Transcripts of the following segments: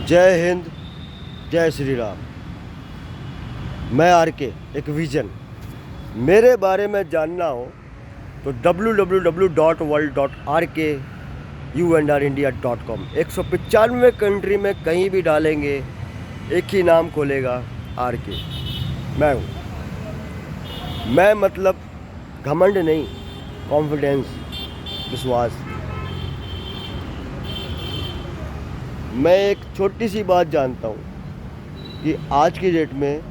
जय हिंद, जय श्री राम। मैं आरके, एक विजन। मेरे बारे में जानना हो तो www.world.rkundarindia.com 195 कंट्री में कहीं भी डालेंगे, एक ही नाम खोलेगा, आरके। मैं हूँ। मैं मतलब घमंड नहीं, कॉन्फिडेंस, विश्वास। मैं एक छोटी सी बात जानता हूँ कि आज की डेट में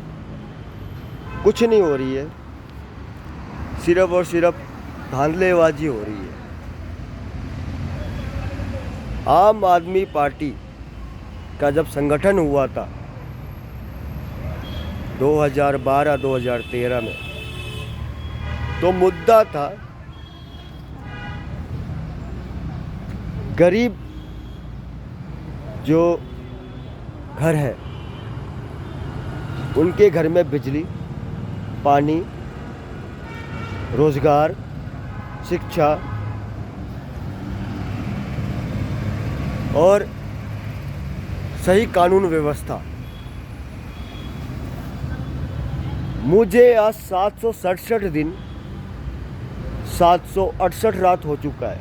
कुछ नहीं हो रही है, सिर्फ और सिर्फ धांधलेबाजी हो रही है। आम आदमी पार्टी का जब संगठन हुआ था 2012-2013 में, तो मुद्दा था गरीब जो घर है उनके घर में बिजली, पानी, रोजगार, शिक्षा और सही कानून व्यवस्था। मुझे आज 767 दिन 768 रात हो चुका है,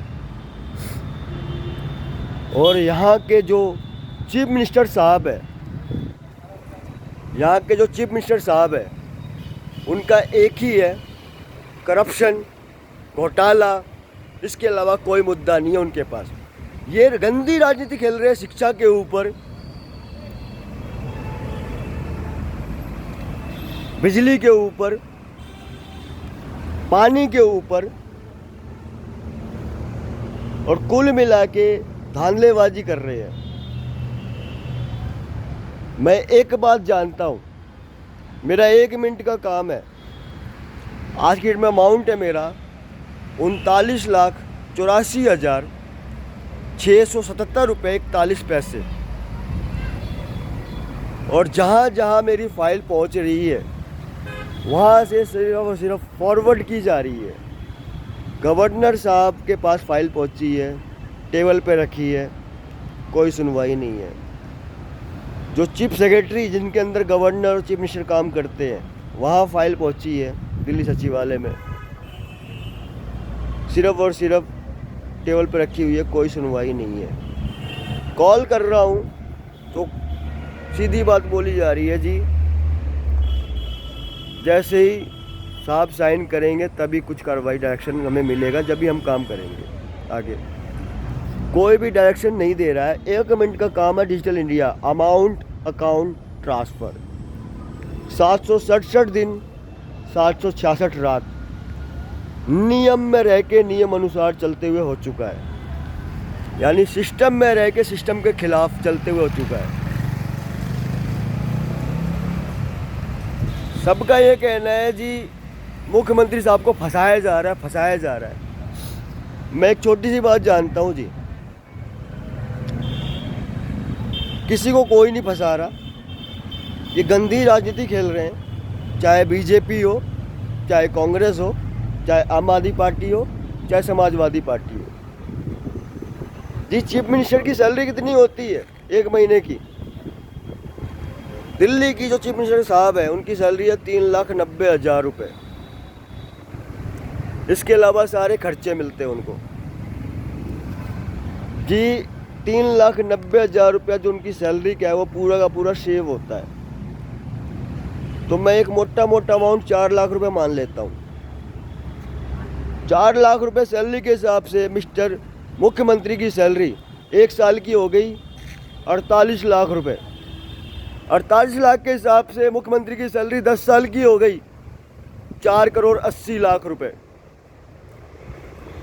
और यहाँ के जो चीफ मिनिस्टर साहब है, उनका एक ही है, करप्शन, घोटाला। इसके अलावा कोई मुद्दा नहीं है उनके पास। ये गंदी राजनीति खेल रहे हैं शिक्षा के ऊपर, बिजली के ऊपर, पानी के ऊपर, और कुल मिला के धांधलेबाजी कर रहे हैं। मैं एक बात जानता हूँ, मेरा 1 मिनट का काम है। आज की डेट में अमाउंट है मेरा 39,84,677 रुपये 41 पैसे। और जहाँ जहाँ मेरी फाइल पहुँच रही है वहाँ से सिर्फ और सिर्फ फॉरवर्ड की जा रही है। गवर्नर साहब के पास फाइल पहुँची है, टेबल पे रखी है, कोई सुनवाई नहीं है। जो चीफ सेक्रेटरी, जिनके अंदर गवर्नर और चीफ मिनिस्टर काम करते हैं, वहाँ फाइल पहुँची है दिल्ली सचिवालय में, सिर्फ और सिर्फ टेबल पर रखी हुई है, कोई सुनवाई नहीं है। कॉल कर रहा हूँ तो सीधी बात बोली जा रही है, जी जैसे ही साहब साइन करेंगे तभी कुछ कार्रवाई डायरेक्शन हमें मिलेगा, जब भी हम काम करेंगे आगे। कोई भी डायरेक्शन नहीं दे रहा है। 1 मिनट का काम है digital India, amount account transfer. 767 दिन 766 रात नियम में रह के, नियम अनुसार चलते हुए हो चुका है। यानी सिस्टम में रह के सिस्टम के खिलाफ चलते हुए हो चुका है। सबका ये कहना है, जी मुख्यमंत्री साहब को फंसाया जा रहा है। मैं एक छोटी सी बात जानता हूँ जी, किसी को कोई नहीं फंसा रहा। ये गंदी राजनीति खेल रहे हैं, चाहे बीजेपी हो, चाहे कांग्रेस हो, चाहे आम आदमी पार्टी हो, चाहे समाजवादी पार्टी हो। जी चीफ मिनिस्टर की सैलरी कितनी होती है 1 महीने की? दिल्ली की जो चीफ मिनिस्टर साहब है उनकी सैलरी है 3,90,000 रुपये। इसके अलावा सारे खर्चे मिलते हैं उनको। जी 3,90,000 रुपया जो उनकी सैलरी का है, वो पूरा का पूरा सेव होता है। तो मैं एक मोटा अमाउंट 4 लाख रुपए मान लेता हूँ। 4 लाख रुपए सैलरी के हिसाब से मिस्टर मुख्यमंत्री की सैलरी 1 साल की हो गई 48 लाख रुपए। 48 लाख के हिसाब से मुख्यमंत्री की सैलरी 10 साल की हो गई 4,80,00,000 रुपए।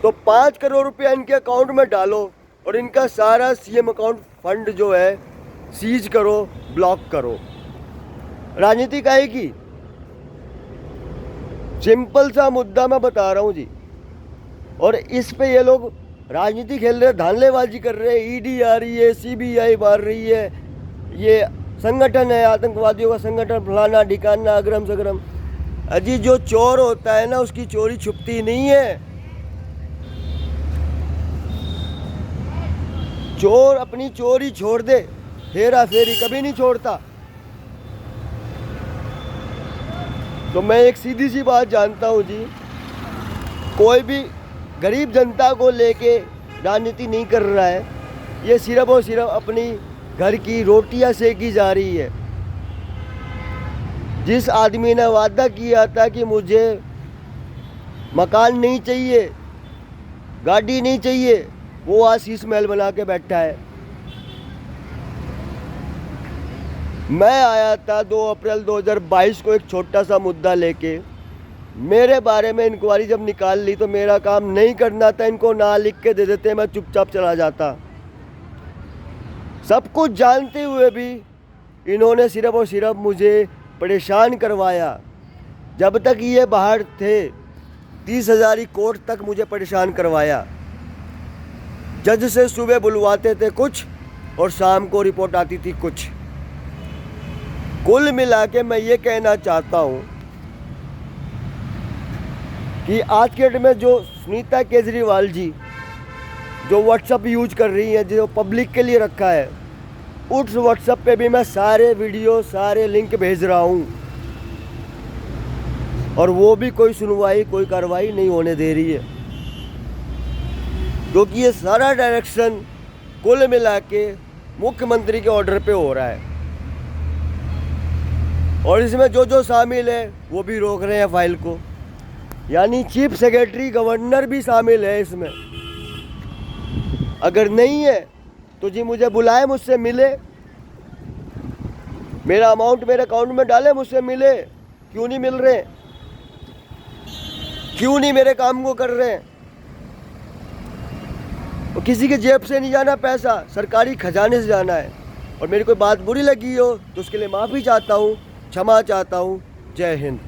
तो 5 करोड़ रुपया इनके अकाउंट में डालो और इनका सारा सीएम अकाउंट फंड जो है सीज करो, ब्लॉक करो। राजनीति काहे की? सिंपल सा मुद्दा मैं बता रहा हूँ जी, और इस पे ये लोग राजनीति खेल रहे हैं, धांधलेबाजी कर रहे हैं। ईडी आ रही है, सीबीआई मार रही है, ये संगठन है, आतंकवादियों का संगठन, फलाना ढिकाना, अग्रम सग्रम। अजी जो चोर होता है ना, उसकी चोरी छुपती नहीं है। चोर अपनी चोरी छोड़ दे हेरा फेरी कभी नहीं छोड़ता। तो मैं एक सीधी सी बात जानता हूँ जी, कोई भी गरीब जनता को लेके राजनीति नहीं कर रहा है। ये सिर्फ और सिर्फ अपनी घर की रोटियां सेकी जा रही है। जिस आदमी ने वादा किया था कि मुझे मकान नहीं चाहिए, गाड़ी नहीं चाहिए, वो आज शीश महल बना के बैठा है। मैं आया था 2 अप्रैल 2022 को एक छोटा सा मुद्दा लेके। मेरे बारे में इंक्वायरी जब निकाल ली तो मेरा काम नहीं करना था, इनको ना लिख के दे देते, मैं चुपचाप चला जाता। सब कुछ जानते हुए भी इन्होंने सिर्फ और सिर्फ मुझे परेशान करवाया। जब तक ये बाहर थे 30,000 कोर्ट तक मुझे परेशान करवाया। जज से सुबह बुलवाते थे कुछ और शाम को रिपोर्ट आती थी कुछ। कुल मिला के मैं ये कहना चाहता हूँ कि आज के डेट में जो सुनीता केजरीवाल जी जो व्हाट्सअप यूज कर रही हैं, जो पब्लिक के लिए रखा है, उस व्हाट्सअप पे भी मैं सारे वीडियो सारे लिंक भेज रहा हूँ और वो भी कोई सुनवाई कोई कार्रवाई नहीं होने दे रही है। क्योंकि ये सारा डायरेक्शन कुल मिला के मुख्यमंत्री के ऑर्डर पे हो रहा है और इसमें जो जो शामिल है वो भी रोक रहे हैं फाइल को। यानी चीफ सेक्रेटरी गवर्नर भी शामिल है इसमें। अगर नहीं है तो जी मुझे बुलाए, मुझसे मिले, मेरा अमाउंट मेरे अकाउंट में डाले, मुझसे मिले। क्यों नहीं मिल रहे, क्यों नहीं मेरे काम को कर रहे हैं? तो किसी के जेब से नहीं जाना पैसा, सरकारी खजाने से जाना है। और मेरी कोई बात बुरी लगी हो तो उसके लिए माफ़ी चाहता हूँ, क्षमा चाहता हूँ। जय हिंद।